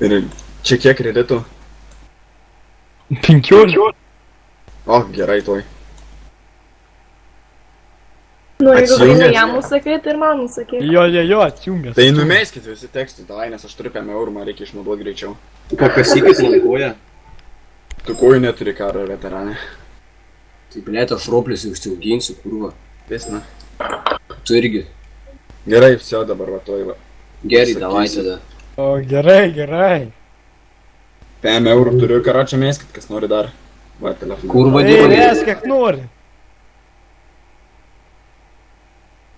Ir čia kiek kreditų? 15. O, gerai toj. Nu, jeigu Atsijungęs. Grynai jam užsakyti ir man užsakyti. Jo, atsijungęs. Tai numeskit visi tekstai, davai, nes aš turiu 5 eurų, man reikia išnaudoti greičiau. Pakasykis lankoja. Tu kojų neturi karo veteranė. Tai blėt, aš roplius užsiauginsiu, kurva. Visna. Tu irgi. Gerai, viso dabar vatoj va. Gerai, Sakysiu. davai tada. O, gerai. 5 eurų turiu, karočią meskit, kas nori dar. Va, telefoną. Kurva Ei, dirba. mes kiek nori.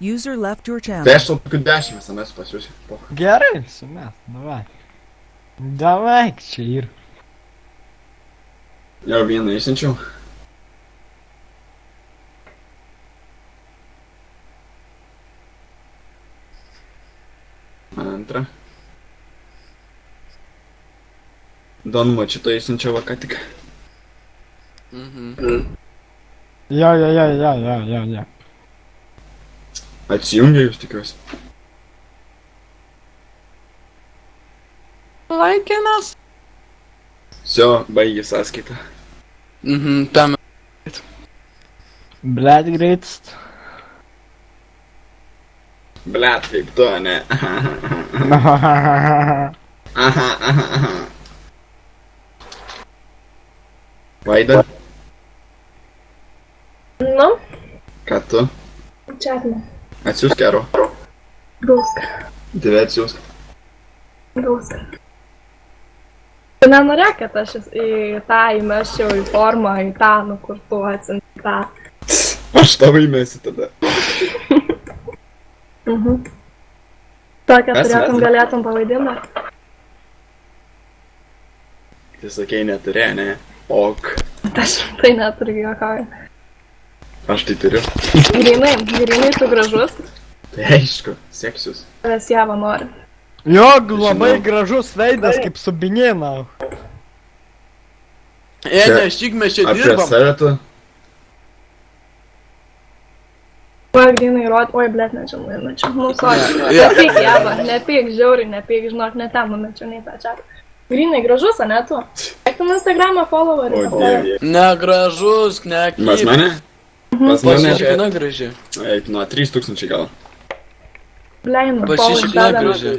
User left your Tai channel. aš tau kokių 10 SMS pasiūsiu. Gerai, su mes, davai. Davai, čia ir. Jo, vieną išsiunčiau. Antrą. Don mačito išsiunčiau va ką tik. Jo. Atsijungia jūs tikiuosi. Laikinas. Всё, baigė sąskaitą. Tam. Blet greitst. Blet, kaip tu, ne? Vaida, Nu, ką tu? čia atme. Atsiųsk gero. Gausk. Dieve atsiųsk. Tu nenorėk, kad aš į tą įmeščiau į formą, į tą, nu kur tu atsinti tą. Aš tavo įmesiu tada. Tokią Mes turėtum esam. galėtum pavaidinti. Tai sakei neturė, ne? Ok. Aš tai neturiu juokauju. Aš tai turiu. Grynai tu gražus, Tai aišku, seksius. tavęs java nori. Jo, labai Žinau. gražus veidas kaip subinėna. Nešyk, mes čia Apie dirbam. save tu? Oi, grynai rod, oi, blet, nemečiau. Nu, sorry. Jo. Nepyk java, nepyk, žiauriai, nepyk, žinok, ne ten numečiau, nei tą čia. Grynai gražus, a ne tu? Eik tu Instagramą followerį. O dieve. Negražus, Pas nekyk. mane? Pas mane? Pasišikina graži. Eik, nuo 3000 gal. Bleinu, Pasišikina graži.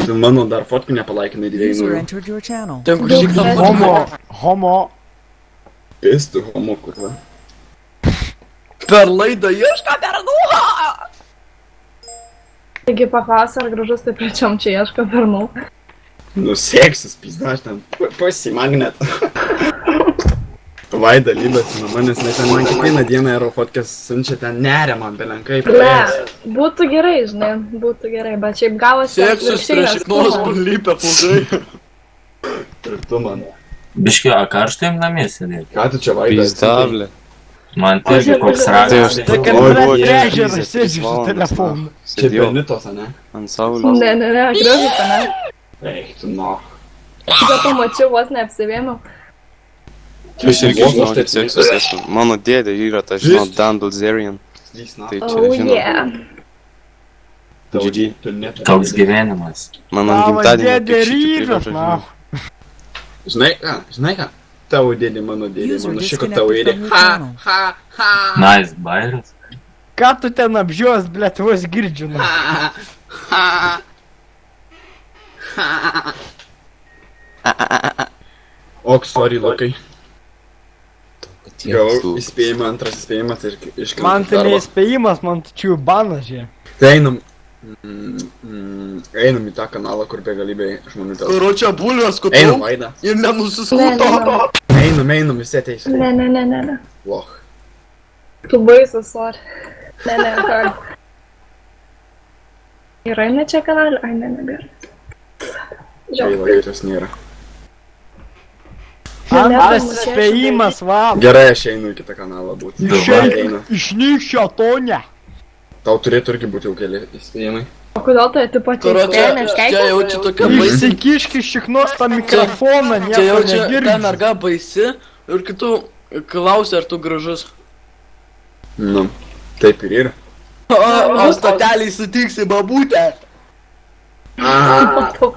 Tu mano dar fotkų nepalaikinai User dviejų. entered your channel. Ten kur šikna Homo. Pistų homo, kurva. per laidą ieška bernų. Taigi paklausė, ar gražus, tai prečiom čia ieško bernų. Nu, seksis, pizda, aš ten pasimagnet. Vaida lydasi nuo manęs, nes ten man kiekvieną dieną aerofotkės siunčia ten neria man belenkai. Ble, būtų gerai, žinai, būtų gerai, bet šiaip gavosi Seksus prie šiknos palypę plaukai. Ir tu man. Biški, a karštai jam namie sėdėti? Ką tu čia Vaida? Pizdablė. Man tai koks Tai ragas. aš Tai kad Oi, blet buvo prie gerai, ežero krizė, sėdžiu 3 su valandas, telefonu. Čia Sėdėjau benitos, ne? ant saulės. Ne, gražus, ne? Eik, tu no. Šitą pamačiau, vos neapsivėmiau. Aš irgi Vos žinau, aš kad taip seksus esu. Mano dėdė yra, tai žinau, Žist. Dan Bilzerian. Slys, na. Tai čia Oh žinau. yeah. GG. Tu neturi. Toks gyvenimas. Mano Tavo gimtadienį dėdė kaip šičia ryžas, priveža, na. žinau. Žinai ką? Tavo dėdė, mano dėdė, User mano šiko tavo disconnected dėdė. from your channel. Nice bairas. Ką tu ten apžios, blet, vos girdžiu, na. Ok, sorry, Lukai. Gavau Tiek įspėjimą, antras įspėjimas ir iškrentu Man tai darbą. neįspėjimas, man tai čia jau banas, žie. Tai einam į tą kanalą, kur begalybė žmonių telpa. Karočią bulvės Einam, kutau Vaida. ir Ne, nenusiskuto. Einam, visi ateis. Ne. Loch. Tu baisus, sorry. Ne, ką. Yra ne čia kanalė? Ai, ne, nebėra. Gaila, kad jos nėra. Antras įspėjimas, va. Gerai, aš einu į kitą kanalą būti. Išeik iš tonę. Tau turėtų irgi būti jau keli įspėjimai. O kodėl tai tu pati Karočią, nes čia jau čia tokia baisi. Įsikišk iš šiknos tą mikrofoną, Čia jau nieko čia ta negirdžiu. merga baisi ir kitų klausia, ar tu gražus. Nu, taip ir yra. O stoteliai sutiksi babutę. Matau.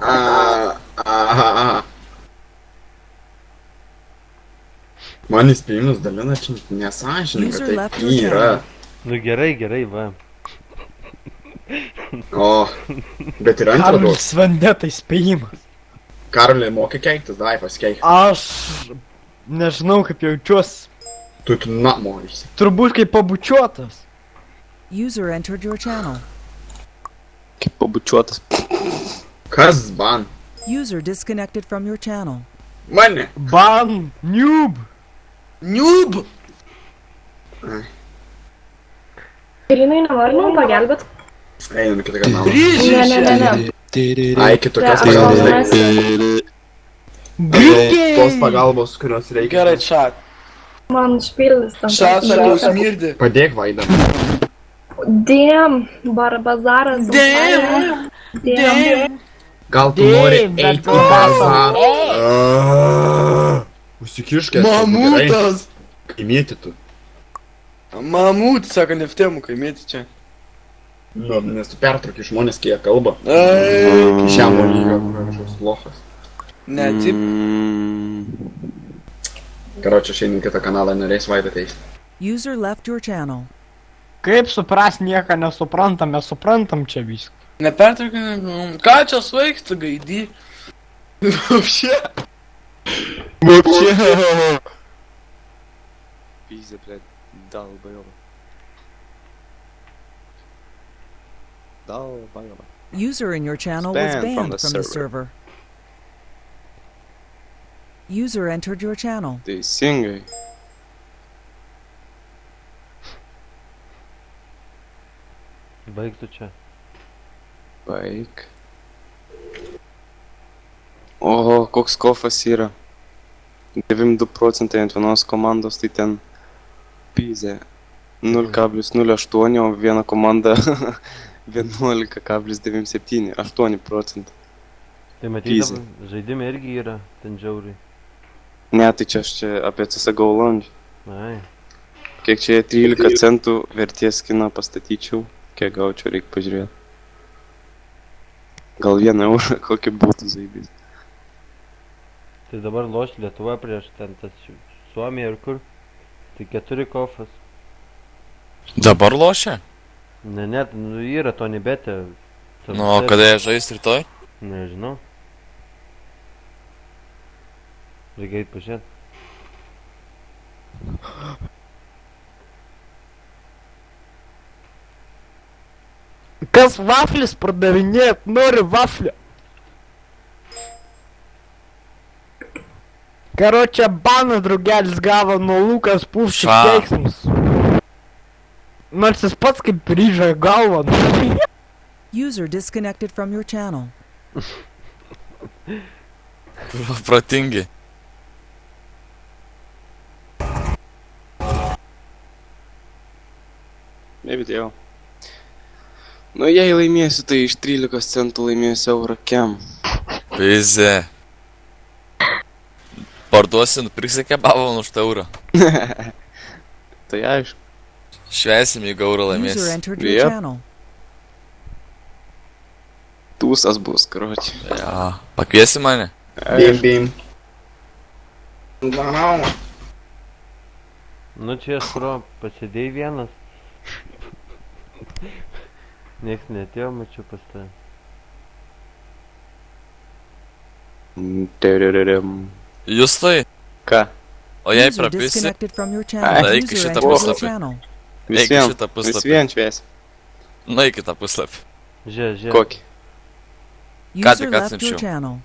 Man įspėjimus dalina čia nesąžininga, User tai left your yra. channel. Nu gerai, gerai, va. O, bet ir antrą duos. Karolis Vandetai spėjimas. Karolė, mokai keiktis, davai pasikeik. Aš nežinau, kaip jaučiuosi. Tu morisi. Turbūt kaip pabučiuotas. User entered your channel. Kaip pabučiuotas. Kas ban? User disconnected from your channel. Mane. Ban, noob. Noob! Irinai nenori man pagelbėt? Einam į kitą kanalą. Ryžiai! Ai, kitokios Tai aš pagalbos gal reikia. Tos pagalbos, kurios reikia. Gerai, šat. Man špildys tam. Šat, sakau, smirdi. Padėk Vaidą. Dėm, barbazaras. Damn! Dėm. Gal tu nori eiti į bazarą? Užsikiškės. Mamutas! Kaimėti tu. Mamut, sako, ne v temu, kaimėti čia. Nu, nes tu pertrauki žmonės, kai jie kalba. Ai, Žemo lygio, kažkoks lochas. ne, taip. Karočią, šiandien kitą kanalą norės Vaidą teisti. User left your channel. Kaip supras, nieko nesuprantam, mes suprantam čia viską. Nepertraukinai, ką čia svaigsta, gaidy? Вообще. Pizė, blėt. Dalbajoba. Dalbajoba. User in your channel was banned from the server. User entered your channel. Teisingai. Baigtų čia. Baik. Oho, koks kofas yra. 92% ant vienos komandos, tai ten pizė 0,08, o viena komanda 11,97, 8%. Tai matydam, žaidimai irgi yra ten žiauriai. Ne, tai čia aš čia apie CSGO launch. Ai. Kiek čia 13 centų verties kiną pastatyčiau, kiek gaučiau, reikia pažiūrėti. Gal 1 eurą kokį būtų zaibys. Tai dabar loš Lietuva prieš ten tas Suomija ir kur? Tai 4 kofas. Dabar lošia? Ne, net, nu yra to nebetė. Nu, o kada jie žais rytoj? Nežinau. Reikia eit pažiūrėt. Kas vaflis pardavinėt, nori vaflį. Karočią baną draugelis gavo nuo Lukas Pūščių keiksmus. Nors jis pats kaip ryža galvą. User disconnected from your channel. Protingi. Nebit jau. Nu, jei laimėsiu, tai iš 13 centų laimėsiu eurą kem. Pizė. Parduosi, nupirksi kebabą už eurą. Tai aišku. Šveisim, jeigu eurą User laimėsi. entered your Yep. channel. Tūsas bus, karoči. Ja, pakviesi mane? Bim, bim. Nu čia aš pro pasidėjai vienas. Niekas neatėjo, mačiau pas tave. Justai, Ką? o jei User prapisi, disconnected from your Ai, channel. eik į User šitą entered your puslapį. channel. Vis Eik į vien, šitą vis puslapį. vien šviesi. Nueik į tą puslapį. Žiūrėk. Kokį? Ką User tik left your atsiunčiau. channel.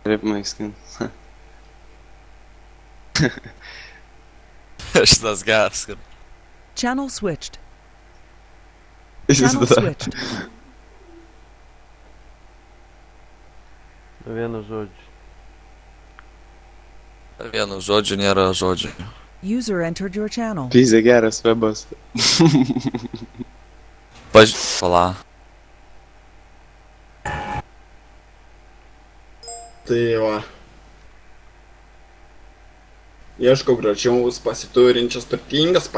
Ripmai skin. Šitas geras, kad... Channel switched. Jis Channel tada. switched. Vienu žodžiu. Vienu žodžiu nėra žodžių. User entered your channel. Pizė geras webas. Pala. Tai va. Ieškau gražiaus, pasiturinčias, turtingas,